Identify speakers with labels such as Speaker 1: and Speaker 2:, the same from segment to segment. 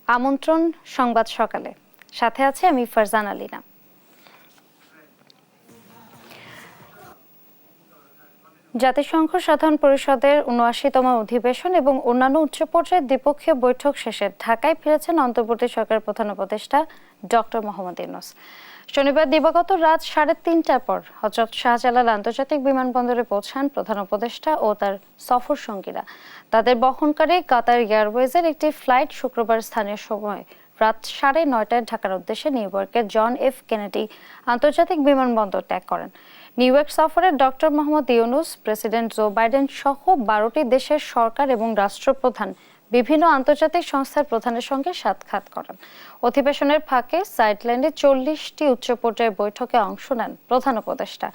Speaker 1: আমন্ত্রণ সংবাদ সকালে, সাথে আছে আমি ফারজানা আলীনা। জাতিসংঘ সাধারণ পরিষদের ৭৯তম অধিবেশন এবং অন্যান্য উচ্চ পর্যায়ের দ্বিপক্ষীয় বৈঠক শেষে ঢাকায় ফিরেছেন অন্তর্বর্তী সরকারের প্রধান উপদেষ্টা ডক্টর মোহাম্মদ ইউনূস। শনিবার দিবাগত রাত ৩:৩০টার পর হযরত শাহজালাল আন্তর্জাতিক বিমানবন্দরে পৌঁছান প্রধান উপদেষ্টা ও তার সফর সঙ্গীরা। তাদের বহনকারী কাতার এয়ারওয়েজের একটি ফ্লাইট শুক্রবার স্থানীয় সময় রাত ৯:৩০টায় ঢাকার উদ্দেশ্যে নিউ ইয়র্কের জন এফ কেনেডি আন্তর্জাতিক বিমানবন্দর ত্যাগ করেন। নিউ ইয়র্ক সফরে doctor Muhammad Yunus president Joe Biden সহ ১২টি দেশের সরকার এবং রাষ্ট্রপ্রধান, বিভিন্ন আন্তর্জাতিক সংস্থার প্রধানের সঙ্গে সাক্ষাৎ করেন। অধিবেশনের ফাঁকে সাইডল্যান্ডে ৪০টি উচ্চ পর্যায়ের বৈঠকে অংশ নেন প্রধান উপদেষ্টা।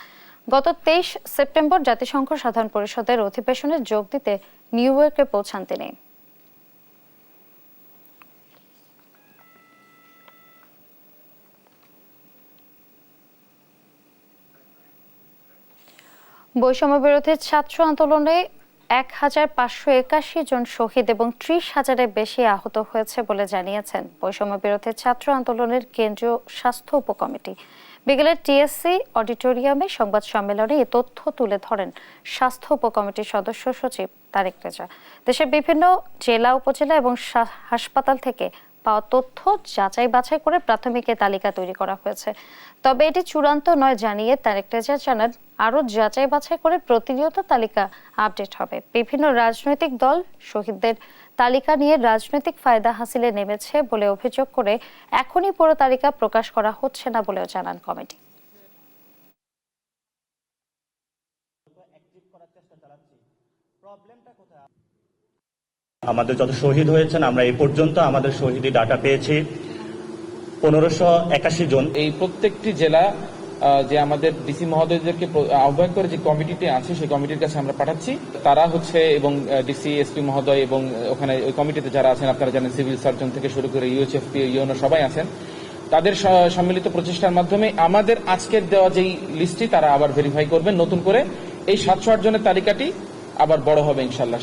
Speaker 1: গত ২৩ সেপ্টেম্বর জাতিসংঘ সাধারণ পরিষদের অধিবেশনে যোগ দিতে নিউ ইয়র্কে পৌঁছান তিনি। বৈষম্য বিরোধী ছাত্র আন্দোলনে ১,৫৮১ জন শহীদ এবং ৩০,০০০-এর বেশি আহত হয়েছে বলে জানিয়েছেন বৈষম্য বিরোধী ছাত্র আন্দোলনের কেন্দ্রীয় স্বাস্থ্য উপকমিটি। বিকেলে টিএসসি অডিটোরিয়ামে সংবাদ সম্মেলনে এ তথ্য তুলে ধরেন স্বাস্থ্য উপকমিটির সদস্য সচিব তারেক রেজা। দেশের বিভিন্ন জেলা, উপজেলা এবং হাসপাতাল থেকে পাওয়া তথ্য যাচাই বাছাই করে প্রাথমিক তালিকা তৈরি করা হয়েছে। তবে এটি চূড়ান্ত নয় জানিয়ে তারেক রেজা জানান, আরও যাচাই বাছাই করে প্রতিনিয়ত তালিকা আপডেট হবে। বিভিন্ন রাজনৈতিক দল শহীদদের তালিকা নিয়ে রাজনৈতিক ফায়দা হাসিলে নেমেছে বলে অভিযোগ করে এখনই পুরো তালিকা প্রকাশ করা হচ্ছে না বলেও জানান কমিটি।
Speaker 2: আমাদের যত শহীদ হয়েছেন, আমরা এই পর্যন্ত আমাদের শহীদি ডাটা পেয়েছি ১৫৮১ জন।
Speaker 3: এই প্রত্যেকটি জেলা যে আমাদের ডিসি মহোদয়দেরকে আহ্বান করে যে কমিটিটি আছে সেই কমিটির কাছে আমরা পাঠাচ্ছি। তারা হচ্ছে এবং ডিসি এসপি মহোদয় এবং ওখানে ওই কমিটিতে যারা আছেন, আপনারা জানেন সিভিল সার্জন থেকে শুরু করে ইউএইচএফপি, ইউএনও সবাই আছেন। তাদের সম্মিলিত প্রচেষ্টার মাধ্যমে আমাদের আজকের দেওয়া যেই লিস্টটি তারা আবার ভেরিফাই করবেন নতুন করে। এই ৭০৮ জনের তালিকাটি আবার বড় হবে ইনশাল্লাহ।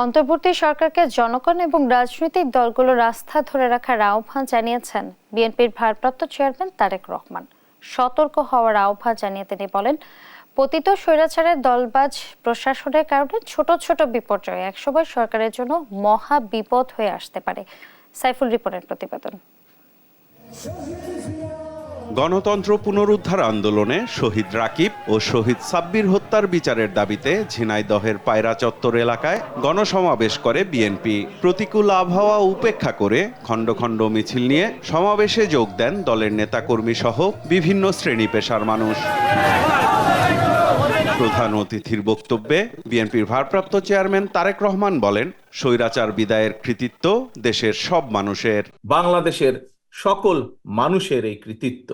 Speaker 1: অন্তর্বর্তী সরকারকে জনগণ এবং রাজনৈতিক দলগুলোর আস্থা ধরে রাখার আহ্বান জানিয়েছেন বিএনপির ভারপ্রাপ্ত চেয়ারম্যান তারেক রহমান। সতর্ক হওয়ার আহ্বান জানিয়ে তিনি বলেন, পতিত স্বৈরাচারের দলবাজ প্রশাসনের কারণে ছোট ছোট বিপর্যয় একসময় সরকারের জন্য মহা বিপদ হয়ে আসতে পারে। সাইফুল রিপনের প্রতিবেদন।
Speaker 4: গণতন্ত্র পুনরুদ্ধার আন্দোলনে শহীদ রাকিব ও শহীদ সাব্বির হত্যার বিচারের দাবিতে ঝিনাইদহের পায়রা চত্বর এলাকায় গণসমাবেশ করে বিএনপি। প্রতিকূল আবহাওয়া উপেক্ষা করে খণ্ড খণ্ড মিছিল নিয়ে সমাবেশে যোগ দেন দলের নেতাকর্মী সহ বিভিন্ন শ্রেণী পেশার মানুষ। প্রধান অতিথির বক্তব্যে বিএনপির ভারপ্রাপ্ত চেয়ারম্যান তারেক রহমান বলেন, স্বৈরাচার বিদায়ের কৃতিত্ব দেশের সব মানুষের,
Speaker 5: বাংলাদেশের সকল মানুষের এই কৃতিত্ব।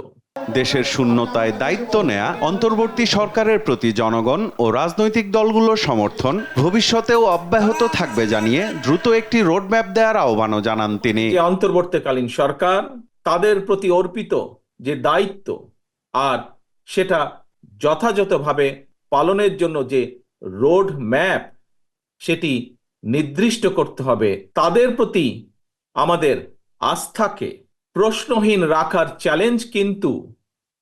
Speaker 4: দেশের শূন্যতায় দায়িত্ব নেয়া অন্তর্বর্তী সরকারের প্রতি জনগণ ও রাজনৈতিক দলগুলোর সমর্থন ভবিষ্যতেও অব্যাহত থাকবে জানিয়ে দ্রুত একটি রোডম্যাপ দেওয়ার আহ্বানও জানান তিনি।
Speaker 5: অন্তর্বর্তীকালীন সরকার তাদের প্রতি অর্পিত যে দায়িত্ব আর সেটা যথাযথভাবে পালনের জন্য যে রোড ম্যাপ সেটি নির্দিষ্ট করতে হবে। তাদের প্রতি আমাদের আস্থাকে প্রশ্নহীন রাখার চ্যালেঞ্জ কিন্তু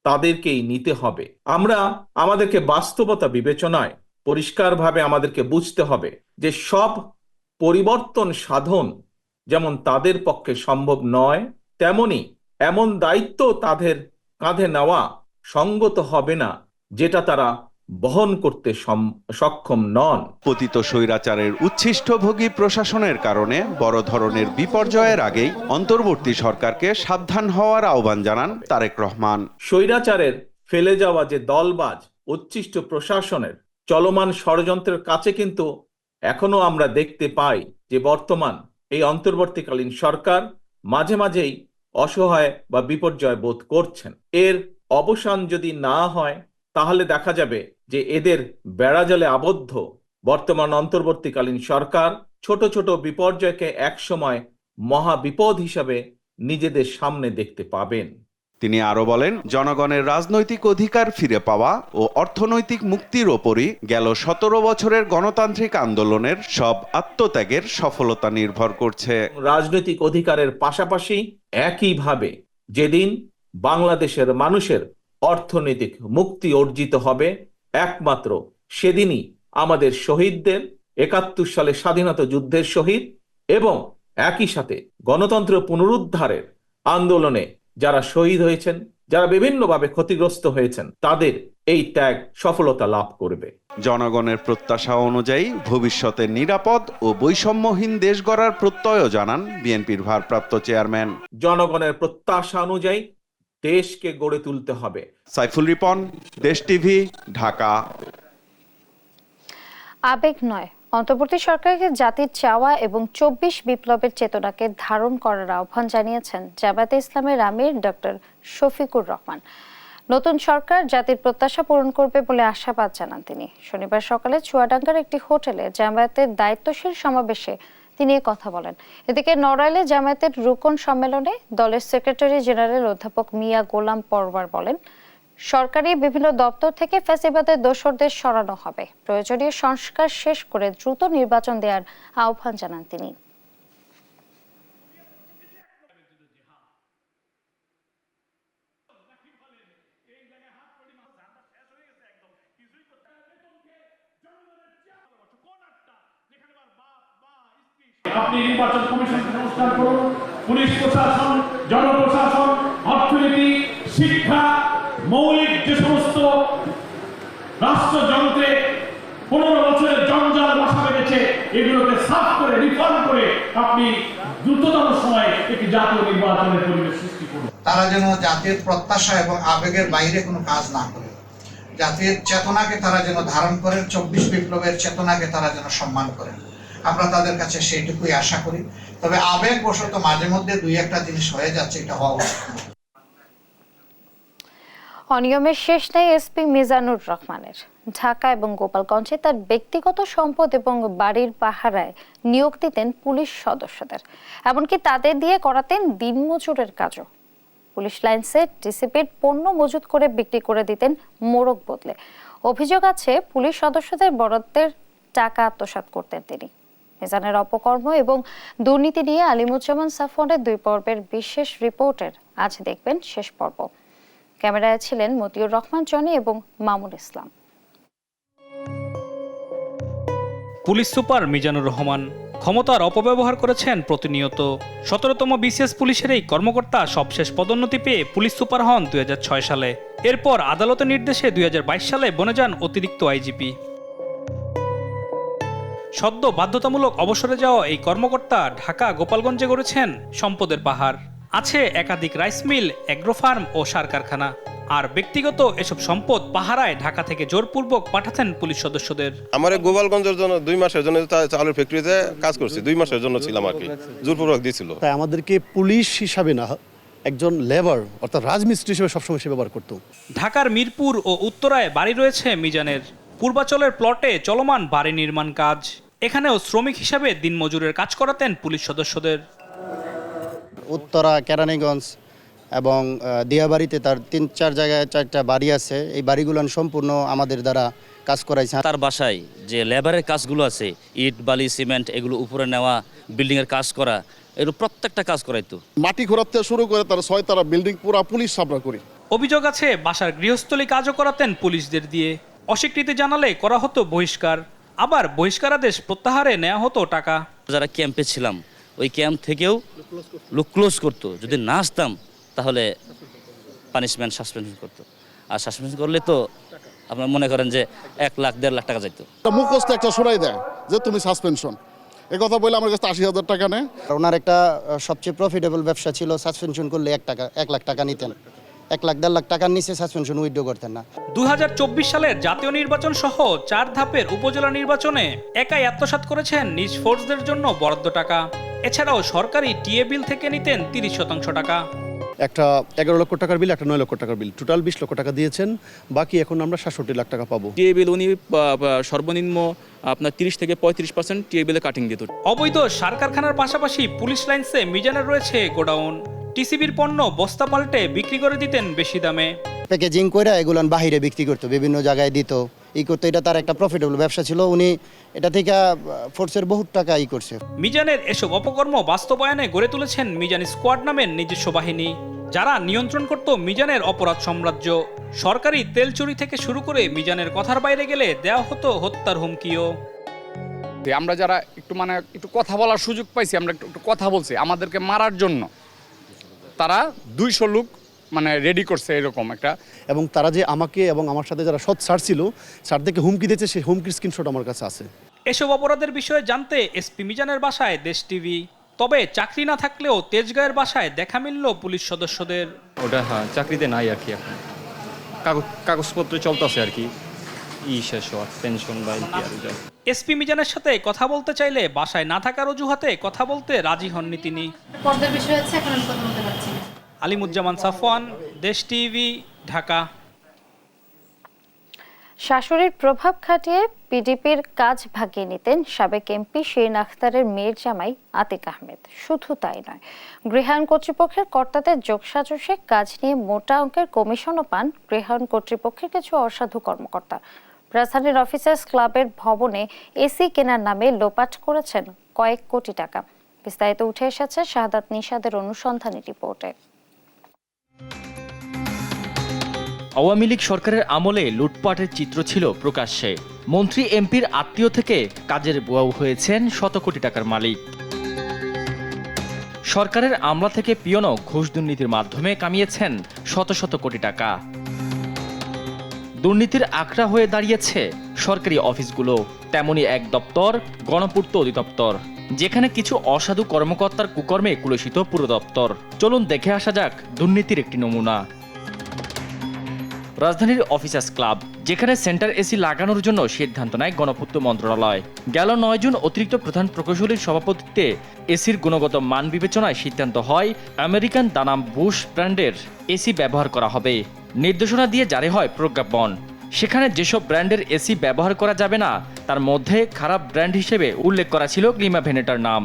Speaker 5: তাদেরকেই নিতে হবে। আমরা আমাদেরকে বাস্তবতা বিবেচনায় পরিষ্কারভাবে আমাদেরকে বুঝতে হবে যে সব পরিবর্তন সাধন যেমন তাদের পক্ষে সম্ভব নয়, তেমনি এমন দায়িত্ব তাদের কাঁধে নেওয়া সঙ্গত হবে না যেটা তারা বহন করতে সক্ষম নন।
Speaker 4: পতিত স্বৈরাচারের উচ্ছিষ্টভোগী প্রশাসনের কারণে বড় ধরনের বিপর্যয়ের আগেই অন্তর্বর্তী সরকারকে সাবধান হওয়ার আহ্বান জানান তারেক রহমান।
Speaker 5: স্বৈরাচারের ফেলে যাওয়া যে দলবাজ উচ্ছিষ্ট প্রশাসনের চলমান ষড়যন্ত্রের কাছে কিন্তু এখনো আমরা দেখতে পাই যে বর্তমান এই অন্তর্বর্তীকালীন সরকার মাঝে মাঝেই অসহায় বা বিপর্যয় বোধ করছেন। এর অবসান যদি না হয় তাহলে দেখা যাবে যে এদের বেড়াজালে আবদ্ধ বর্তমান অন্তর্বর্তীকালীন সরকার ছোট ছোট বিপর্যয়কে একসময় মহা বিপদ হিসাবে নিজেদের সামনে দেখতে পাবেন।
Speaker 4: তিনি আরো বলেন, জনগণের রাজনৈতিক অধিকার ফিরে পাওয়া ও অর্থনৈতিক মুক্তির ওপরই গেল 17 বছরের গণতান্ত্রিক আন্দোলনের সব আত্মত্যাগের সফলতা নির্ভর করছে।
Speaker 5: রাজনৈতিক অধিকারের পাশাপাশি একইভাবে যেদিন বাংলাদেশের মানুষের অর্থনৈতিক মুক্তি অর্জিত হবে, একমাত্র সেদিনই আমাদের শহীদদের 71 সালে স্বাধীনতা যুদ্ধের শহীদ এবং একই সাথে গণতন্ত্র পুনরুদ্ধারের আন্দোলনে যারা শহীদ হয়েছেন, যারা বিভিন্নভাবে ক্ষতিগ্রস্ত হয়েছেন, তাদের এই ত্যাগ সফলতা লাভ করবে।
Speaker 4: জনগণের প্রত্যাশা অনুযায়ী ভবিষ্যতে নিরাপদ ও বৈষম্যহীন দেশ গড়ার প্রত্যয় জানান বিএনপির ভারপ্রাপ্ত চেয়ারম্যান।
Speaker 5: জনগণের প্রত্যাশা অনুযায়ী দেশকে গড়ে তুলতে হবে।
Speaker 4: সাইফুল রিপন, দেশ টিভি, ঢাকা।
Speaker 1: আবেগ নয়, অন্তর্বর্তী সরকারকে জাতির চাওয়া এবং 24 বিপ্লবের চেতনাকে ধারণ করার আহ্বান জানিয়েছেন জামায়াতে ইসলামের আমির ডক্টর শফিকুর রহমান। নতুন সরকার জাতির প্রত্যাশা পূরণ করবে বলে আশাবাদ জানান তিনি। শনিবার সকালে চুয়াডাঙ্গার একটি হোটেলে জামায়াতের দায়িত্বশীল সমাবেশে তিনি কথা বলেন। এদিকে নড়াইলে জামায়াতের রুকন সম্মেলনে দলের সেক্রেটারি জেনারেল অধ্যাপক মিয়া গোলাম পরওয়ার বলেন, সরকারি বিভিন্ন দপ্তর থেকে ফ্যাসিবাদের দোসরদের সরানো হবে। প্রয়োজনীয় সংস্কার শেষ করে দ্রুত নির্বাচন দেওয়ার আহ্বান জানান তিনি।
Speaker 6: আপনি নির্বাচন কমিশন সংস্কার করুন, পুলিশ প্রশাসন, জনপ্রশাসন, অর্থনীতি, শিক্ষা, মৌলিক যে সমস্ত রাষ্ট্রযন্ত্রে 15 বছরের জঞ্জাল বসা বেঁধেছে, এগুলোকে সাফ করে রিফর্ম করে আপনি দ্রুততম সময়ে একটি জাতীয় নির্বাচনের পরিবেশ সৃষ্টি করুন।
Speaker 7: তারা যেন জাতির প্রত্যাশা এবং আবেগের বাইরে কোনো কাজ না করে, জাতির চেতনাকে তারা যেন ধারণ করেন, 24 বিপ্লবের চেতনাকে তারা যেন সম্মান করেন। আমরা তাদের কাছে সেইটুকুই আশা করি। তবে আবেগবশত মাঝে মধ্যে দুই একটা জিনিস হয়ে যাচ্ছে, এটা হওয়া উচিত।
Speaker 1: অনিয়মের শেষ নেই এসপি মিজানুর রহমানের। ঢাকা এবং গোপালগঞ্জে তার ব্যক্তিগত সম্পদ এবং বাড়ির পাহারায় নিয়োগ দিতেন পুলিশ সদস্যদের, এমনকি তাদের দিয়ে করাতেন দিনমজুরের কাজও। পুলিশ লাইন্সে ডিসিপির পণ্য মজুত করে বিক্রি করে দিতেন মোড়ক বদলে। অভিযোগ আছে পুলিশ সদস্যদের বরাদ্দের টাকা আত্মসাৎ করতেন তিনি। মিজানের অপকর্ম এবং দুর্নীতি নিয়ে আলিমুজ্জামান সাফওয়ানের 2 পর্বের বিশেষ রিপোর্টের আজ দেখবেন শেষ পর্ব। ক্যামেরায় ছিলেন মতিউর রহমান জনি এবং মামুন ইসলাম।
Speaker 8: পুলিশ সুপার মিজানুর রহমান ক্ষমতার অপব্যবহার করেছেন প্রতিনিয়ত। 17তম বিসিএস পুলিশের এই কর্মকর্তা সবশেষ পদোন্নতি পেয়ে পুলিশ সুপার হন 2006 সালে। এরপর আদালতের নির্দেশে 2022 সালে বনে যান অতিরিক্ত আইজিপি। সদ্য বাধ্যতামূলক অবসরে যাওয়া এই কর্মকর্তা ঢাকা গোপালগঞ্জে গড়েছেন সম্পদের পাহাড়। আছে একাধিক রাইস মিল, এগ্রো ফার্ম ও সার কারখানা। আর ব্যক্তিগত এসব সম্পদ পাহারায় ঢাকা থেকে জোরপূর্বক পাঠাতেন পুলিশ সদস্যদের।
Speaker 9: আমার গোপালগঞ্জের জন্য 2 মাসের জন্য চালের ফ্যাক্টরিতে কাজ করছি, 2 মাসের জন্য ছিলাম আর কি, জোরপূর্বক দিয়েছিল।
Speaker 10: তাই আমাদেরকে পুলিশ হিসাবে না, একজন লেবার অর্থাৎ রাজমিস্ত্রি হিসেবে সবসময় সে ব্যবহার করত।
Speaker 8: ঢাকার মিরপুর ও উত্তরায় বাড়ি রয়েছে মিজানের। পূর্বাচলের প্লটে চলমান বাড়ি নির্মাণ কাজ। এখানেও শ্রমিক হিসাবে দিনমজুরের কাজ করাতেন পুলিশ সদস্যদের।
Speaker 10: উত্তরা, কেরানীগঞ্জ এবং দিয়াবাড়িতে তার 3-4 জায়গায় 4টা বাড়ি আছে। এই বাড়িগুলো সম্পূর্ণ আমাদের দ্বারা কাজ করাইছে।
Speaker 11: তার বাসায় যে লেবারের কাজগুলো আছে, ইট, বালি, সিমেন্ট এগুলো উপরে নেওয়া, বিল্ডিংয়ের কাজ করা, এগুলো প্রত্যেকটা কাজ করাইতো।
Speaker 12: মাটি খোঁড়াতে শুরু করে তার 6 বিল্ডিং পুরা পুলিশ সামলা করি।
Speaker 8: অভিযোগ আছে বাসার গৃহস্থলী কাজও করাতেন পুলিশদের দিয়ে। অস্বীকৃতি জানালে করা হতো বহিষ্কার, আবার বহিষ্কারাদেশ প্রত্যাহারে নেওয়া হতো টাকা।
Speaker 11: যারা ক্যাম্পে ছিলাম ওই ক্যাম্প থেকেও লোক ক্লোজ করতো, যদি না আসতাম তাহলে পানিশমেন্ট, সাসপেনশন করতো। আর সাসপেনশন করলে তো আপনার মনে করেন যে 1 লাখ 1.5 লাখ টাকা যাইতো।
Speaker 12: মুখস্থ একটা শোনাই দেয় যে তুমি সাসপেনশন, এই কথা বলে আমার কাছে 80,000 টাকা নেয়।
Speaker 10: ওনার একটা সবচেয়ে প্রফিটেবল ব্যবসা ছিল, সাসপেনশন করলে 1 লাখ টাকা নিতেন। 1 লাখ 1.5 লাখ টাকার নিচে সাসপেনশন উইথড্র করতেন না।
Speaker 8: 2024 সালের জাতীয় নির্বাচন সহ 4 ধাপের উপজেলা নির্বাচনে একাই আত্মসাৎ করেছেন নিজ ফোর্সদের জন্য বরাদ্দ টাকা। এছাড়াও সরকারি টিএ বিল থেকে নিতেন 30% টাকা।
Speaker 10: একটা 11 লক্ষ টাকার বিল, একটা 9 লক্ষ টাকার বিল, টোটাল 20 লক্ষ টাকা দিয়েছেন। বাকি এখন আমরা 67 লাখ টাকা পাবো।
Speaker 3: টিএ বিল উনি সর্বনিম্ন আপনার 30 থেকে 35% টিএ বিলে কাটিং দিত।
Speaker 8: অবৈধ সার কারখানার পাশাপাশি পুলিশ লাইন্সে মিজানের রয়েছে গোডাউন। টিসিবির পণ্য বস্তা পাল্টে বিক্রি করে দিতেন বেশি দামে।
Speaker 10: প্যাকেজিং করে এগুলো বাহিরে বিক্রি করতো, বিভিন্ন জায়গায় দিত, করতো। এটা তার একটা প্রফিটেবল ব্যবসা ছিল। উনি এটা থেকে ফোর্সের বহুত টাকা করছে।
Speaker 8: মিজানের এসব অপকর্ম বাস্তবায়নে গড়ে তুলেছেন মিজান স্কোয়াড নামের নিজস্ব বাহিনী, যারা নিয়ন্ত্রণ করত মিজানের অপরাধ সাম্রাজ্য। সরকারি তেল চুরি থেকে শুরু করে মিজানের কথার বাইরে গেলে দেওয়া হতো হত্যার হুমকিও।
Speaker 13: আমরা যারা একটু কথা বলার সুযোগ পাইছি, আমরা একটু কথা বলছি, আমাদেরকে মারার জন্য তারা 200 লোক রেডি করছে এরকম একটা।
Speaker 12: এবং তারা যে আমাকে এবং আমার সাথে যারা সৎ স্যার ছিল, স্যারদেরকে হুমকি দিয়েছে, সেই হুমকির স্ক্রিনশট আমার কাছে আছে।
Speaker 8: এসব অপরাধের বিষয়ে জানতে এসপি মিজানের বাসায় দেশ টিভি। তবে চাকরি না থাকলেও তেজগাঁয়ের বাসায় দেখা মিলল পুলিশ সদস্যদের।
Speaker 14: ওটা হ্যাঁ, চাকরিতে নাই আর কি, এখন কাগজপত্র চলতেছে আর কি, শেষ হওয়ার পেনশন বা
Speaker 8: এসপি মিজানের সাথে কথা বলতে চাইলে বাসায় না থাকার অজুহাতে কথা বলতে রাজি হননি তিনি। আলিমুজ্জামান সাফওয়ান, দেশ টিভি, ঢাকা।
Speaker 1: শাশুড়ির প্রভাব খাটিয়ে পিডিপির কাজ ভাগিয়ে নিতেন সাবেক এমপি শিরিন আখতারের মেয়ের জামাই আতিক আহমেদ। শুধু তাই নয়, গৃহায়ণ কর্তৃপক্ষের কর্তাদের যোগসাজশে কাজ নিয়ে মোটা অঙ্কের কমিশনও পান গৃহায়ণ কর্তৃপক্ষের কিছু অসাধু কর্মকর্তা। রাজধানীর অফিসার্স ক্লাবের ভবনে এসি কেনার নামে লোপাট করেছেন কয়েক কোটি টাকা। বিস্তারিত উঠে এসেছে শাহাদাত নিশাদের অনুসন্ধানী রিপোর্টে।
Speaker 15: আওয়ামী লীগ সরকারের আমলে লুটপাটের চিত্র ছিল প্রকাশ্যে। মন্ত্রী এমপির আত্মীয় থেকে কাজের বুয়াও হয়েছেন শত কোটি টাকার মালিক। সরকারের আমলা থেকে পিয়নও ঘুষ দুর্নীতির মাধ্যমে কামিয়েছেন শত শত কোটি টাকা। দুর্নীতির আখড়া হয়ে দাঁড়িয়েছে সরকারি অফিসগুলো। তেমনি এক দপ্তর, গণপূর্ত অধিদপ্তর, যেখানে কিছু অসাধু কর্মকর্তার কুকর্মে কুলসিত পুরো দপ্তর। চলুন দেখে আসা যাক দুর্নীতির একটি নমুনা। রাজধানীর অফিসার্স ক্লাব, যেখানে সেন্টার এসি লাগানোর জন্য সিদ্ধান্ত নেয় গণপূর্ত মন্ত্রণালয়। গেল 9 জুন অতিরিক্ত প্রধান প্রকৌশলীর সভাপতিত্বে এসির গুণগত মান বিবেচনায় সিদ্ধান্ত হয় আমেরিকান দানাম বুশ ব্র্যান্ডের এসি ব্যবহার করা হবে। নির্দেশনা দিয়ে জারি হয় প্রজ্ঞাপন। সেখানে যেসব ব্র্যান্ডের এসি ব্যবহার করা যাবে না, তার মধ্যে খারাপ ব্র্যান্ড হিসেবে উল্লেখ করা ছিল ক্লিমা ভেনেটার নাম।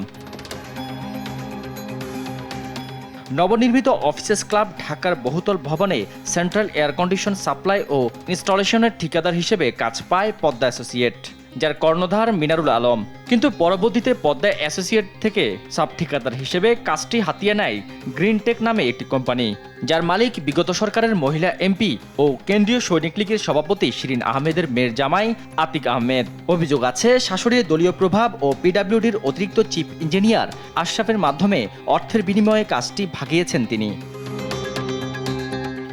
Speaker 15: নবনির্মিত অফিসার্স ক্লাব ঢাকার বহুতল ভবনে সেন্ট্রাল এয়ার কন্ডিশন সাপ্লাই ও ইনস্টলেশনের ঠিকাদার হিসেবে কাজ পায় পদ্মা অ্যাসোসিয়েট, যার কর্ণধার মিনারুল আলম। কিন্তু পরবর্তীতে পদ্মা অ্যাসোসিয়েট থেকে সাব ঠিকাদার হিসেবে কাজটি হাতিয়ে নেয় গ্রিনটেক নামে একটি কোম্পানি, যার মালিক বিগত সরকারের মহিলা এমপি ও কেন্দ্রীয় সৈনিক লীগের সভাপতি শিরিন আহমেদের মেয়ের জামাই আতিক আহমেদ। অভিযোগ আছে শাশুড়ির দলীয় প্রভাব ও পিডব্লিউডির অতিরিক্ত চিফ ইঞ্জিনিয়ার আশরাফের মাধ্যমে অর্থের বিনিময়ে কাজটি ভাগিয়েছেন তিনি।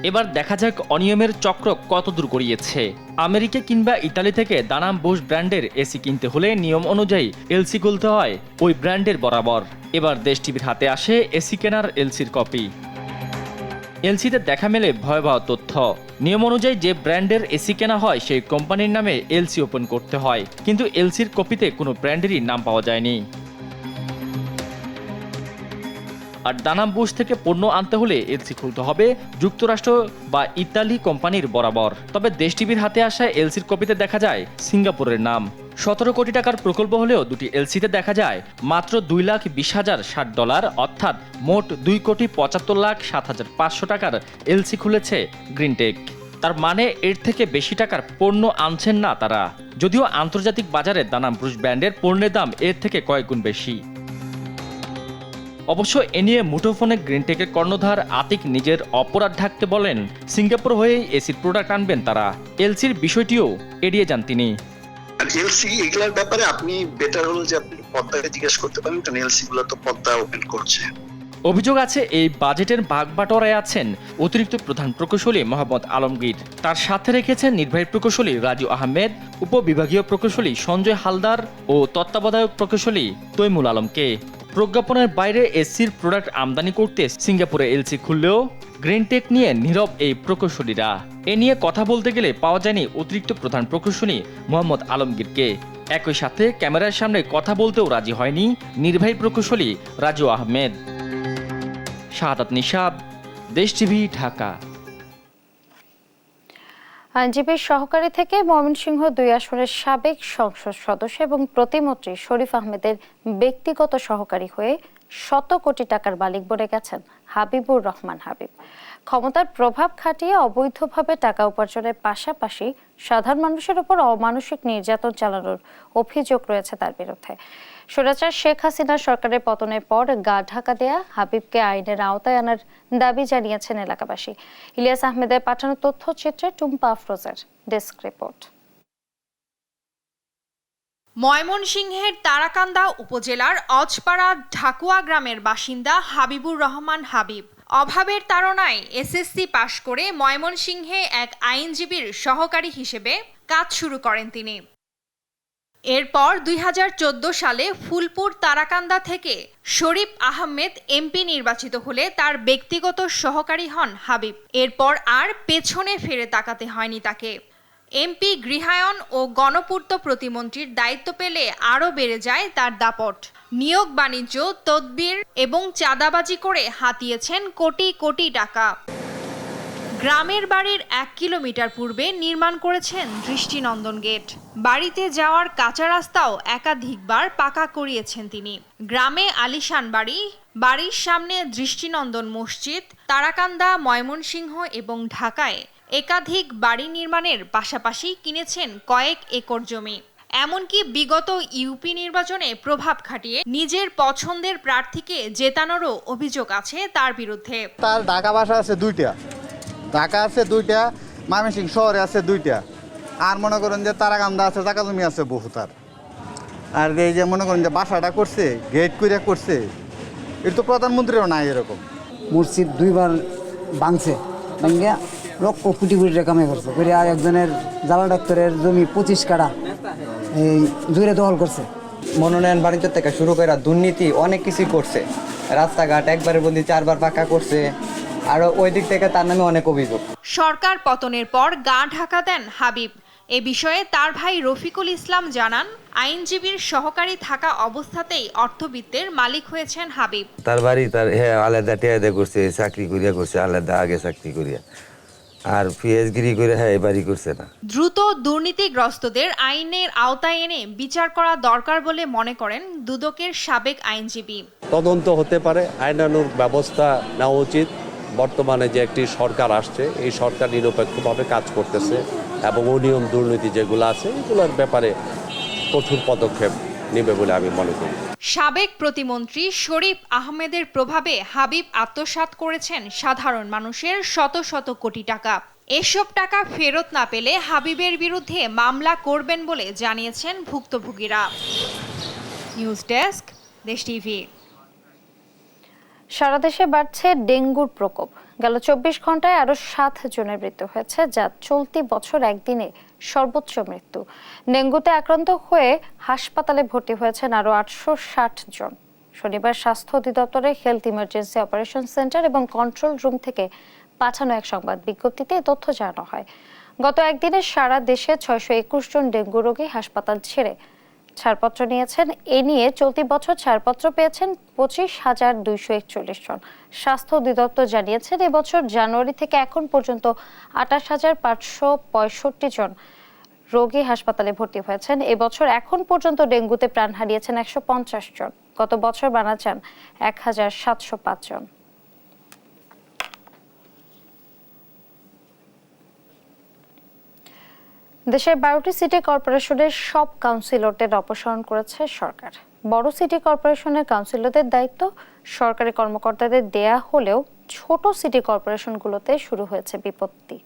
Speaker 15: এবার দেখা যাক অনিয়মের চক্র কতদূর গড়িয়েছে। আমেরিকা কিংবা ইতালি থেকে দানাম বুশ ব্র্যান্ডের এসি কিনতে হলে নিয়ম অনুযায়ী এলসি খুলতে হয় ওই ব্র্যান্ডের বরাবর। এবার দেশ টিভির হাতে আসে এসি কেনার এলসির কপি। এলসিতে দেখা মেলে ভয়াবহ তথ্য। নিয়ম অনুযায়ী যে ব্র্যান্ডের এসি কেনা হয় সেই কোম্পানির নামে এলসি ওপেন করতে হয়, কিন্তু এলসির কপিতে কোনো ব্র্যান্ডেরই নাম পাওয়া যায়নি। আর দানাম বুশ থেকে পণ্য আনতে হলে এলসি খুলতে হবে যুক্তরাষ্ট্র বা ইতালি কোম্পানির বরাবর। তবে দেশ টিভির হাতে আসা এলসির কপিতে দেখা যায় সিঙ্গাপুরের নাম। 17 কোটি টাকার প্রকল্প হলেও দুটি এলসিতে দেখা যায় মাত্র $2,20,060, অর্থাৎ মোট 2,75,07,500 টাকার এলসি খুলেছে গ্রিনটেক। তার মানে এর থেকে বেশি টাকার পণ্য আনছেন না তারা, যদিও আন্তর্জাতিক বাজারে দানাম বুশ ব্র্যান্ডের পণ্যের দাম এর থেকে কয়েক গুণ বেশি। অবশ্য এ নিয়ে মুঠোফোনে গ্রিনটেকের কর্ণধার আতিক নিজের অপরাধ ঢাকতে বলেন সিঙ্গাপুর হয়েই এসির প্রোডাক্ট আনবেন তারা। এলসির বিষয়টিও এড়িয়ে যান তিনি।
Speaker 16: এলসি এগুলোর ব্যাপারে আপনি বেটার হলো যে আপনি পদ্মাকে জিজ্ঞেস করতে পারেন, কারণ এলসি গুলো তো পদ্মা ওপেন করছে।
Speaker 15: অভিযোগ আছে এই বাজেটের ভাগবাটোয়ারায় আছেন অতিরিক্ত প্রধান প্রকৌশলী মোহাম্মদ আলমগীর, তার সাথে রেখেছেন নির্বাহী প্রকৌশলী রাজু আহমেদ, উপবিভাগীয় প্রকৌশলী সঞ্জয় হালদার ও তত্ত্বাবধায়ক প্রকৌশলী তৈমুল আলমকে। প্রজ্ঞাপনের বাইরে এসির প্রোডাক্ট আমদানি করতে সিঙ্গাপুরে এলসি খুললেও গ্রিনটেক নিয়ে নীরব এই প্রকৌশলীরা। এ নিয়ে কথা বলতে গেলে পাওয়া যায়নি অতিরিক্ত প্রধান প্রকৌশলী মোহাম্মদ আলমগীরকে। একই সাথে ক্যামেরার সামনে কথা বলতেও রাজি হয়নি নির্বাহী প্রকৌশলী রাজু আহমেদ। শাহাদাত নিশাদ, দেশ টিভি, ঢাকা।
Speaker 1: আইনজীবীর সহকারী থেকে ময়মনসিংহ 2 আসনের সাবেক সংসদ সদস্য এবং প্রতিমন্ত্রী শরীফ আহমেদের ব্যক্তিগত সহকারী হয়ে শত কোটি টাকার মালিক বনে গেছেন হাবিবুর রহমান হাবিব। ক্ষমতার প্রভাব খাটিয়ে অবৈধভাবে টাকা উপার্জনের পাশাপাশি সাধারণ মানুষের উপর অমানসিক নির্যাতন চালানোর অভিযোগ রয়েছে তার বিরুদ্ধে। স্বৈরাচার শেখ হাসিনা সরকারের পতনের পর গা ঢাকা দেয়া হাবিবকে আইনের আওতায় আনার দাবি জানিয়েছেন এলাকাবাসী। ইলিয়াস আহমেদের পাঠানো তথ্যচিত্রে টুম্পা আফরোজের ডেস্ক রিপোর্ট।
Speaker 17: ময়মনসিংহের তারাকান্দা উপজেলার অজপাড়া ঢাকুয়া গ্রামের বাসিন্দা হাবিবুর রহমান হাবিব অভাবের তাড়নায় এসএসসি পাশ করে ময়মনসিংহে এক আইনজীবীর সহকারী হিসেবে কাজ শুরু করেন তিনি। এরপর 2014 সালে ফুলপুর তারাকান্দা থেকে শরীফ আহমেদ এমপি নির্বাচিত হলে তার ব্যক্তিগত সহকারী হন হাবিব। এরপর আর পেছনে ফিরে তাকাতে হয়নি তাকে। এমপি গৃহায়ন ও গণপূর্ত প্রতিমন্ত্রীর দায়িত্ব পেলে আরও বেড়ে যায় তার দাপট। নিয়োগ বাণিজ্য, তদবির এবং চাঁদাবাজি করে হাতিয়েছেন কোটি কোটি টাকা। গ্রামের বাড়ির 1 কিলোমিটার পূর্বে নির্মাণ করেছেন দৃষ্টিনন্দন গেট। বাড়িতে যাওয়ার কাঁচা রাস্তাও একাধিকবার পাকা করিয়েছেন তিনি। গ্রামে আলিশান বাড়ি, বাড়ির সামনে দৃষ্টিনন্দন মসজিদ, তারাকান্দা, ময়মনসিংহ এবং ঢাকায় একাধিক বাড়ি নির্মাণের পাশাপাশি কিনেছেন কয়েক একর জমি। এমনকি বিগত ইউপি নির্বাচনে প্রভাব খাটিয়ে নিজের পছন্দের প্রার্থীকে জেতানোরও অভিযোগ আছে তার বিরুদ্ধে।
Speaker 18: তার ঢাকা বাসা আছে 2টা, ঢাকা আছে 2টা, ময়মনসিংহ শহরে আছে 2টা, আর মনে করেন যে তারাকান্দা আছে, জায়গা জমি আছে বহু তার। আর এই যে মনে করেন যে বাসাটা করছে, গেট করে করছে, এটা তো প্রধানমন্ত্রীও নাই এরকম।
Speaker 19: মসজিদ 2বার ভাঙছে, ভাঙিয়া লক্ষ কোটি কোটি টাকা কামাই করছে করে। আর একজনের জালা ডাক্তারের জমি 25 কাঠা এই জোরে দখল করছে।
Speaker 20: মনোনয়ন বাণিজ্য থেকে শুরু করে দুর্নীতি অনেক কিছুই করছে। রাস্তাঘাট একবারের বদলে 4বার পাকা করছে। আর ওই দিক থেকে তার নামে অনেক অভিযোগ।
Speaker 17: সরকার পতনের পর গা ঢাকা দেন হাবিব। এ বিষয়ে তার ভাই রফিকুল ইসলাম জানান, আইনজীবীর সহকারী থাকা অবস্থাতেই অর্থবিত্তের মালিক হয়েছেন হাবিব।
Speaker 21: তার বাড়ি তার আলাদা টেয়াদা করছে, চাকরি করিয়া করছে আলাদা, আগে চাকরি করিয়া, আর পিএইচডি করে এই বাড়ি করছে না।
Speaker 17: দ্রুত দুর্নীতিগ্রস্তদের আইনের আওতায় এনে বিচার করা দরকার বলে মনে করেন দুদকের সাবেক আইনজীবী।
Speaker 22: তদন্ত হতে পারে, আইনানুগ ব্যবস্থা নেওয়া উচিত। বর্তমানে যে একটি সরকার আসছে, এই সরকার নিরপেক্ষভাবে কাজ করতেছে এবং অনিয়ম দুর্নীতি যেগুলো আছে এগুলোর ব্যাপারে কঠোর পদক্ষেপ নেবে বলে আমি মনে করি।
Speaker 17: সাবেক প্রতিমন্ত্রী শরীফ আহমেদের প্রভাবে হাবিব আত্মসাৎ করেছেন সাধারণ মানুষের শত শত কোটি টাকা। এসব টাকা ফেরত না পেলে হাবিবের বিরুদ্ধে মামলা করবেন বলে জানিয়েছেন ভুক্তভোগীরা। নিউজ ডেস্ক, দেশ টিভি।
Speaker 1: সারা দেশে বাড়ছে ডেঙ্গুর প্রকোপ। গেল 24 ঘন্টায় আরো 7 জনের মৃত্যু হয়েছে, যা চলতি বছর একদিনে সর্বোচ্চ মৃত্যু। ডেঙ্গুতে আক্রান্ত হয়ে হাসপাতালে ভর্তি হয়েছেন আরো 860 জন। শনিবার স্বাস্থ্য অধিদপ্তরের হেলথ ইমার্জেন্সি অপারেশন সেন্টার এবং কন্ট্রোল রুম থেকে পাঠানো এক সংবাদ বিজ্ঞপ্তিতে এই তথ্য জানানো হয়। গত একদিনে সারা দেশে 621 জন ডেঙ্গু রোগী হাসপাতাল ছেড়ে ছাড়পত্র নিয়েছেন। এ নিয়ে চলতি বছর ছাড়পত্র পেয়েছেন 25,241 জন। স্বাস্থ্য অধিদপ্তর জানিয়েছেন, এবছর জানুয়ারি থেকে এখন পর্যন্ত 28,565 জন রোগী হাসপাতালে ভর্তি হয়েছেন। এবছর এখন পর্যন্ত ডেঙ্গুতে প্রাণ হারিয়েছেন 150 জন। গত বছর মারা যান 1,705 জন। দেশের 12টি সিটি কর্পোরেশনের সব কাউন্সিলরদের অপসারণ করেছে সরকার। বড় সিটি কর্পোরেশনের কাউন্সিলরদের দায়িত্ব সরকারি কর্মকর্তাদের দেয়া হলেও ছোট সিটি কর্পোরেশনগুলোতে শুরু হয়েছে বিপত্তি।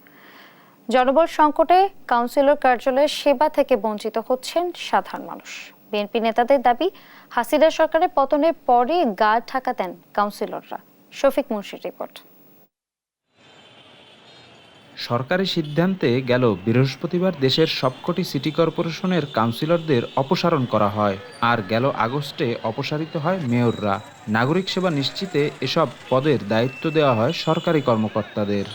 Speaker 1: জনবল সংকটে কাউন্সিলর কার্যালয়ের সেবা থেকে বঞ্চিত হচ্ছেন সাধারণ মানুষ। বিএনপি নেতাদের দাবি, হাসিনা সরকারের পতনের পরে গা ঢাকা দেন কাউন্সিলররা। শফিক মুন্সির রিপোর্ট।
Speaker 23: সরকারি সিদ্ধান্তে গেল বৃহস্পতিবার দেশের সবকটি সিটি কর্পোরেশনের কাউন্সিলরদের অপসারণ করা হয়, আর গেল আগস্টে অপসারিত হয় মেয়ররা। নাগরিক সেবা নিশ্চিতে এসব পদের দায়িত্ব দেওয়া হয় সরকারি কর্মকর্তাদের।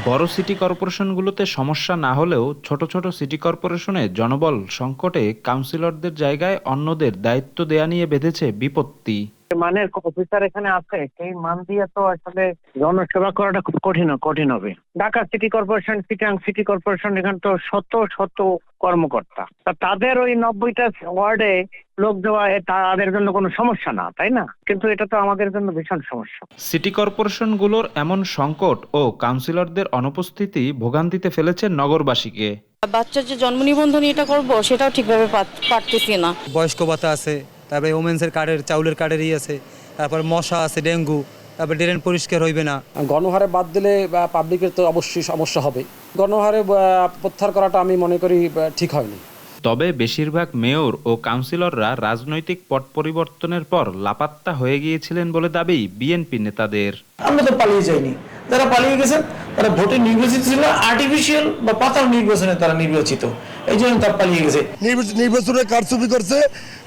Speaker 23: বড় সিটি কর্পোরেশনগুলোতে সমস্যা না হলেও ছোট ছোট সিটি কর্পোরেশনে জনবল সংকটে কাউন্সিলরদের জায়গায় অন্যদের দায়িত্ব দেয়া নিয়ে বেঁধেছে বিপত্তি।
Speaker 2: মানের অফিসার এখানে আছে, সেই মান দিয়ে তো আসলে জনসেবা করাটা খুব কঠিন হবে। Dhaka city corporation, Chittagong city corporation, এখানে তো শত শত কর্মকর্তা, তাদের ওই 90টা ওয়ার্ডে লোক দেওয়া তাদের জন্য কোনো সমস্যা না, তাই না? কিন্তু এটা তো আমাদের জন্য ভীষণ সমস্যা।
Speaker 23: সিটি কর্পোরেশনগুলোর এমন সংকট ও কাউন্সিলরদের অনুপস্থিতি ভোগান্তিতে ফেলেছে নগরবাসীকে।
Speaker 4: বাচ্চার যে জন্ম নিবন্ধন এটা করবো সেটাও ঠিকভাবে পারতেছি না।
Speaker 5: বয়স্ক ভাতা আছে, তারপরে ওমেন্সের কার্ডের, চাউলের কার্ডের আছে, তারপর মশা আছে, ডেঙ্গু, তারপর ড্রেন পরিষ্কার হইবে না।
Speaker 24: গণহারে বাদ দিলে পাবলিকের তো অবশ্যই সমস্যা হবে। গণহারে প্রত্যাহার করাটা আমি মনে করি ঠিক হয়নি।
Speaker 23: তবে বেশিরভাগ মেয়র ও কাউন্সিলররা রাজনৈতিক পট পরিবর্তনের পর লাপাত্তা হয়ে গিয়েছিলেন বলে দাবি বিএনপি নেতাদের।
Speaker 25: আমরা তো পালিয়ে যাইনি, যারা পালিয়ে গেছেন তারা ভোটে নির্বাচিত ছিল, আর্টিফিশিয়াল বা পাতার নির্বাচনে তারা নির্বাচিত, এই জন্য তারা পালিয়ে গেছে।
Speaker 26: নির্বাচনে কারচুপি করছে,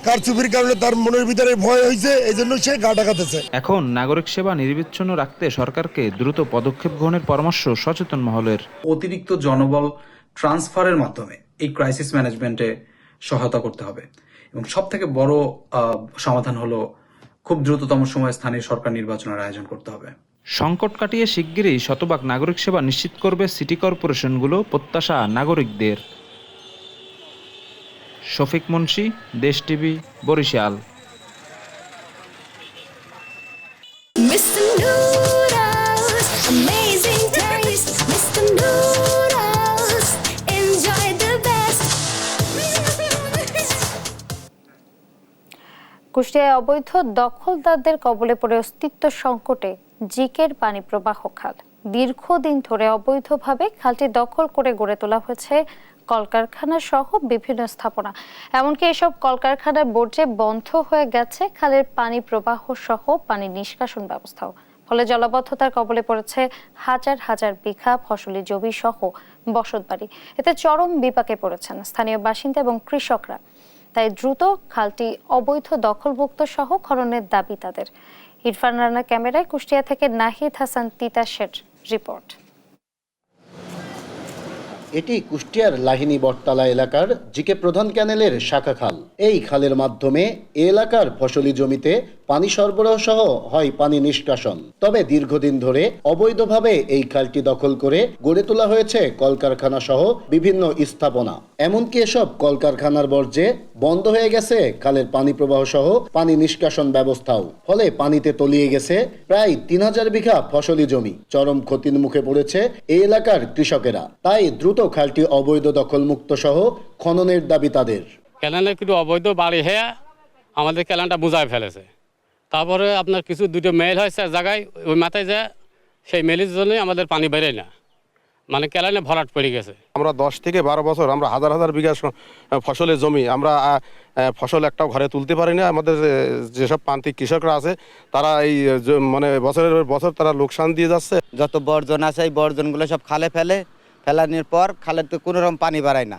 Speaker 26: কারচুপির কারণে তার মনের ভিতরে ভয় হয়েছে, এই জন্য সে গা ঢাকাতেছে।
Speaker 23: এখন নাগরিক সেবা নির্বিচ্ছিন্ন রাখতে সরকারকে দ্রুত পদক্ষেপ গ্রহণের পরামর্শ সচেতন মহলের।
Speaker 27: অতিরিক্ত জনবল ট্রান্সফারের মাধ্যমে এই ক্রাইসিস ম্যানেজমেন্টে সহায়তা করতে হবে এবং সব থেকে বড় সমাধান হলো খুব দ্রুততম সময়ে স্থানীয় সরকার নির্বাচনের আয়োজন করতে হবে।
Speaker 23: সংকট কাটিয়ে শিগগিরই শতভাগ নাগরিক সেবা নিশ্চিত করবে সিটি কর্পোরেশনগুলো, প্রত্যাশা নাগরিকদের। শফিক মুন্সি, দেশ টিভি, বরিশাল।
Speaker 1: কুষ্টিয়ায় অবৈধ দখলদারদের কবলে পড়ে অস্তিত্ব সংকটে জিকের পানি প্রবাহ খাল। দীর্ঘদিন ধরে অবৈধভাবে খালটি দখল করে গড়ে তোলা হয়েছে কলকারখানা সহ বিভিন্ন স্থাপনা। এমনকি এসব কলকারখানার বর্জ্যে বন্ধ হয়ে গেছে খালের পানি প্রবাহ সহ পানি নিষ্কাশন ব্যবস্থাও। ফলে জলাবদ্ধতার কবলে পড়েছে হাজার হাজার বিঘা ফসলি জমি সহ বসতবাড়ি। এতে চরম বিপাকে পড়েছেন স্থানীয় বাসিন্দা এবং কৃষকরা। তাই দ্রুত খালটি অবৈধ দখলমুক্ত সহ খননের দাবি তাদের। ইরফান রানার ক্যামেরায় কুষ্টিয়া থেকে নাহিদ হাসান তিতাসের রিপোর্ট।
Speaker 10: এটি কুষ্টিয়ার লাহিনী বটতলা এলাকার জিকে প্রধান ক্যানেলের শাখা খাল। এই খালের মাধ্যমে এলাকার ফসলি জমিতে পানি সরবরাহ সহ হয় পানি নিষ্কাশন। তবে দীর্ঘদিন ধরে অবৈধভাবে এই খালটি দখল করে গড়ে তোলা হয়েছে কলকারখানা সহ বিভিন্ন স্থাপনা। এমনকি এসব কলকারখানার বর্জ্যে বন্ধ হয়ে গেছে খালের পানি প্রবাহ সহ পানি নিষ্কাশন ব্যবস্থাও। ফলে পানিতে তলিয়ে গেছে প্রায় 3000 বিঘা ফসলি জমি। চরম ক্ষতির মুখে পড়েছে এই এলাকার কৃষকেরা। তাই দ্রুত খালটি অবৈধ দখল মুক্ত সহ খননের দাবি তাদের।
Speaker 28: ক্যানেলে কিন্তু অবৈধ বাড়ি হয়ে আমাদের ক্যানেলটা বুঝায় ফেলেছে। তারপরে আপনার কিছু দুটো মেল হয়েছে জায়গায়, ওই মাথায় যায় সেই মেলের জন্যই আমাদের পানি বেরোয় না, মানে ক্যানেলে ভরাট পড়ে গেছে।
Speaker 9: আমরা 10 থেকে 12 বছর আমরা হাজার হাজার বিঘা ফসলের জমি আমরা ফসল একটাও ঘরে তুলতে পারি না। আমাদের যেসব প্রান্তিক কৃষকরা আছে তারা এই মানে বছরের বছর তারা লোকসান দিয়ে যাচ্ছে।
Speaker 20: যত বর্জন আছে এই বর্জনগুলো সব খালে ফেলানোর পর খালের তো কোনো রকম পানি বাড়ায় না,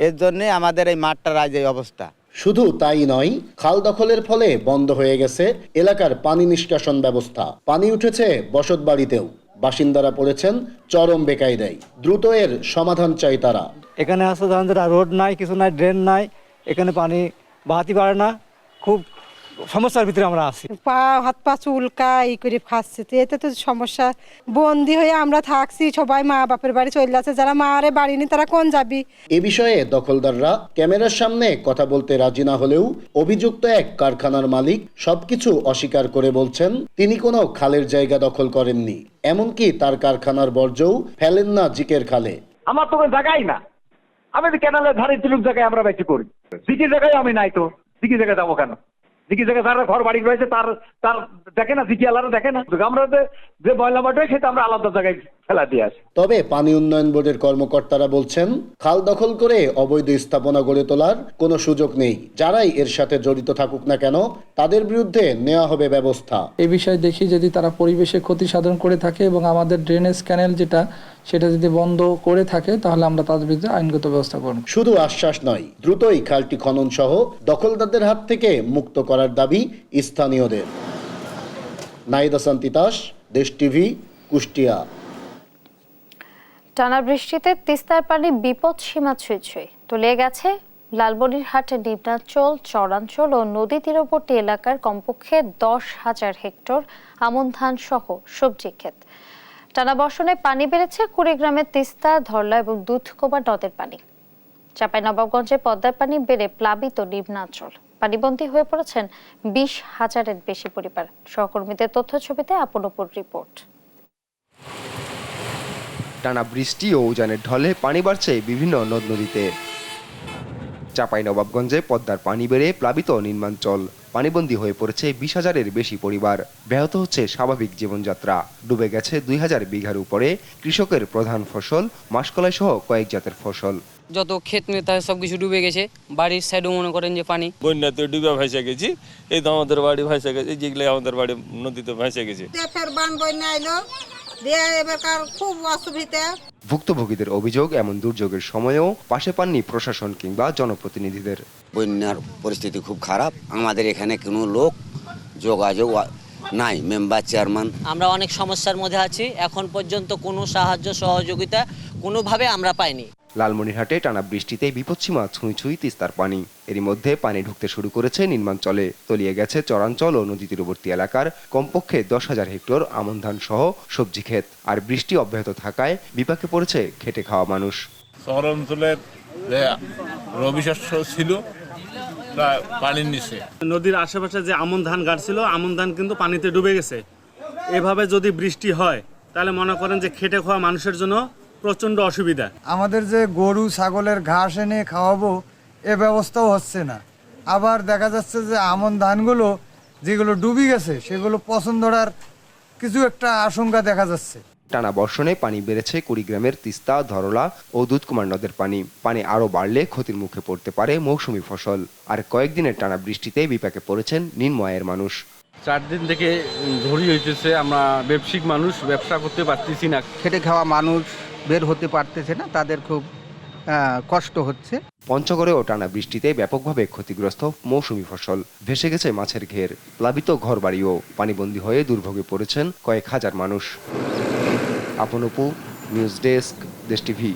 Speaker 20: এর জন্যে আমাদের এই মাঠটার আজ এই অবস্থা।
Speaker 10: শুধু তাই নয়, খাল দখলের ফলে বন্ধ হয়ে গেছে এলাকার পানি নিষ্কাশন ব্যবস্থা। পানি উঠেছে বসতবাড়িতেও। বাসিন্দারা পড়েছেন চরম বেকায়দায়। দ্রুত এর সমাধান চাই তারা।
Speaker 25: এখানে আসলে ধরেন রোড নাই, কিছু নাই, ড্রেন নাই, এখানে পানি বাহাতি পারে না, খুব সমস্যার ভিতরে আমরা আছি।
Speaker 29: হাত পা চুলকা এই করে খাচ্ছি, এতে তো সমস্যা। বন্দি হয়ে আমরা থাকছি, সবাই মা বাপের বাড়ি চলে আছে, যারা মারে বাড়ি নেই তারা কোন যাবি।
Speaker 10: এ বিষয়ে দখলদাররা ক্যামেরার সামনে কথা বলতে রাজি না হলেও অভিযুক্ত এক কারখানার মালিক সবকিছু অস্বীকার করে বলছেন তিনি কোনো খালের জায়গা দখল করেননি। এমনকি তার কারখানার বর্জ্যও ফেলেন না জিকের খালে।
Speaker 25: আমার তো জায়গাই না, আমি তো ক্যানেলের ধারে তিলুক জায়গায় আমরা বেশি করি, জিকি জায়গায় আমি নাই, তো জিকি জায়গায় যাবো কেন? জিকি জায়গায় যারা ঘর বাড়ি রয়েছে তার দেখে না, জিকি আলাদা দেখে না। আমরা যে ময়লা মাঠ হয় সেটা আমরা আলাদা জায়গায় ফেলা দিয়ে আসি।
Speaker 10: তবে পানি উন্নয়ন বোর্ডের কর্মকর্তারা বলছেন খাল দখল করে অবৈধ স্থাপনা গড়ে তোলার কোনো সুযোগ নেই। যারাই এর সাথে জড়িত থাকুক না কেন তাদের বিরুদ্ধে নেওয়া হবে ব্যবস্থা।
Speaker 30: এই বিষয়ে দেখি যদি তারা পরিবেশে ক্ষতি সাধন করে থাকে এবং আমাদের ড্রেনেজ ক্যানেল সেটা যদি বন্ধ করে থাকে তাহলে আমরা তাদের বিরুদ্ধে আইনগত ব্যবস্থা করব।
Speaker 10: শুধু আশ্বাস নয়, দ্রুতই খালটি খনন সহ দখলদারদের হাত থেকে মুক্ত করার দাবি স্থানীয়দের। নাহিদ হাসান তিতাস, দেশ টিভি, কুষ্টিয়া।
Speaker 1: টানা বৃষ্টিতে তিস্তার পানি বিপদ সীমা ছুঁয়ে তলিয়ে গেছে লালমনিরহাট, নিম্নাঞ্চল, চরাঞ্চল ও নদী তীরবর্তী এলাকার কমপক্ষে 10,000 হেক্টর আমন ধান সহ সবজি ক্ষেত। টানা বর্ষণে পানি বেড়েছে কুড়িগ্রামের তিস্তা, ধরলা এবং দুধকুমার নদের পানি। চাঁপাইনবাবগঞ্জে পদ্মার পানি বেড়ে প্লাবিত নিম্নাঞ্চল। পানিবন্দী হয়ে পড়েছেন 20,000-এর বেশি পরিবার। সহকর্মীদের তথ্য ছবিতে আপনপুর রিপোর্ট।
Speaker 3: টানা বৃষ্টি ও উজানের ঢলে পানি বাড়ছে বিভিন্ন নদ নদীতে। চাঁপাইনবাবগঞ্জে পদ্মার পানি বেড়ে প্লাবিত নিম্নাঞ্চল। পানিবন্দী হয়ে পড়েছে 20,000-এর বেশি পরিবার। ব্যাহত হচ্ছে স্বাভাবিক জীবনযাত্রা। ডুবে গেছে 2,000 বিঘার উপরে কৃষকের প্রধান ফসল, মাসকলাই সহ কয়েক জাতের ফসল।
Speaker 6: যত ক্ষেত নেতা সবকিছু ডুবে গেছে। বাড়ির সাইডও মনে করেন যে পানি,
Speaker 7: বন্যাতে ডুবে ভাসে গেছি। এই তো আমাদের বাড়ি ভাসে গেছে, যেগুলো আমাদের বাড়ি নদীতে ভাসে গেছে।
Speaker 3: খুব অসুবিধা। ভুক্তভোগীদের অভিযোগ, এমন দুর্যোগের সময়েও পাশে পাননি প্রশাসন কিংবা জনপ্রতিনিধিদের।
Speaker 8: বন্যার পরিস্থিতি খুব খারাপ। আমাদের এখানে কোনো লোক যোগাযোগ নাই, মেম্বার, চেয়ারম্যান।
Speaker 6: আমরা অনেক সমস্যার মধ্যে আছি। এখন পর্যন্ত কোনো সাহায্য সহযোগিতা কোনোভাবে আমরা পাইনি।
Speaker 3: লালমনিরহাটে টানা বৃষ্টিতে বিপদসীমা ছুঁই ছুঁই তিস্তার পানি। এরই মধ্যে পানি ঢুকতে শুরু করেছে নিম্নাঞ্চলে। তলিয়ে গেছে চরাঞ্চল ও নদী তীরবর্তী এলাকার কমপক্ষে 10,000 হেক্টর আমন ধান সহ সবজি ক্ষেত। আর বৃষ্টি অব্যাহত থাকায় বিপাকে পড়েছে খেটে খাওয়া মানুষ।
Speaker 11: শহর অঞ্চলের যে রবি শস্য ছিল পানির নিচে,
Speaker 12: নদীর আশেপাশে যে আমন ধান গাছ ছিল, আমন ধান কিন্তু পানিতে ডুবে গেছে। এভাবে যদি বৃষ্টি হয় তাহলে মনে করেন যে খেটে খাওয়া মানুষের জন্য প্রচন্ড অসুবিধা।
Speaker 13: আমাদের যে গরু ছাগলের ঘাস এনে খাওয়াবো এ ব্যবস্থাও হচ্ছে না। আবার দেখা যাচ্ছে যে আমন ধানগুলো যেগুলো ডুবে গেছে সেগুলো পছন্দ ধরার কিছু একটা আশঙ্কা দেখা যাচ্ছে।
Speaker 3: টানা বর্ষণে পানি বেড়েছে কুড়িগ্রামের তিস্তা, ধরলা ও দুধকুমার নদের পানি। পানি আরও বাড়লে ক্ষতির মুখে পড়তে পারে মৌসুমি ফসল। আর কয়েকদিনের টানা বৃষ্টিতে বিপাকে পড়েছেন নিম্ন আয়ের মানুষ।
Speaker 14: 4 দিন থেকে ঝড়ি হইতেছে। আমরা ব্যবসায়িক মানুষ, ব্যবসা করতে পারতেছি না।
Speaker 15: খেটে খাওয়া মানুষ বের হতে পারতেছে না, তাদের খুব কষ্ট হচ্ছে।
Speaker 3: পঞ্চগড়েও টানা বৃষ্টিতে ব্যাপকভাবে ক্ষতিগ্রস্ত মৌসুমি ফসল। ভেসে গেছে মাছের ঘের, প্লাবিত ঘরবাড়িও। পানিবন্দী হয়ে দুর্ভোগে পড়েছেন কয়েক হাজার মানুষ। আপনপু, নিউজ ডেস্ক, দেশ টিভি।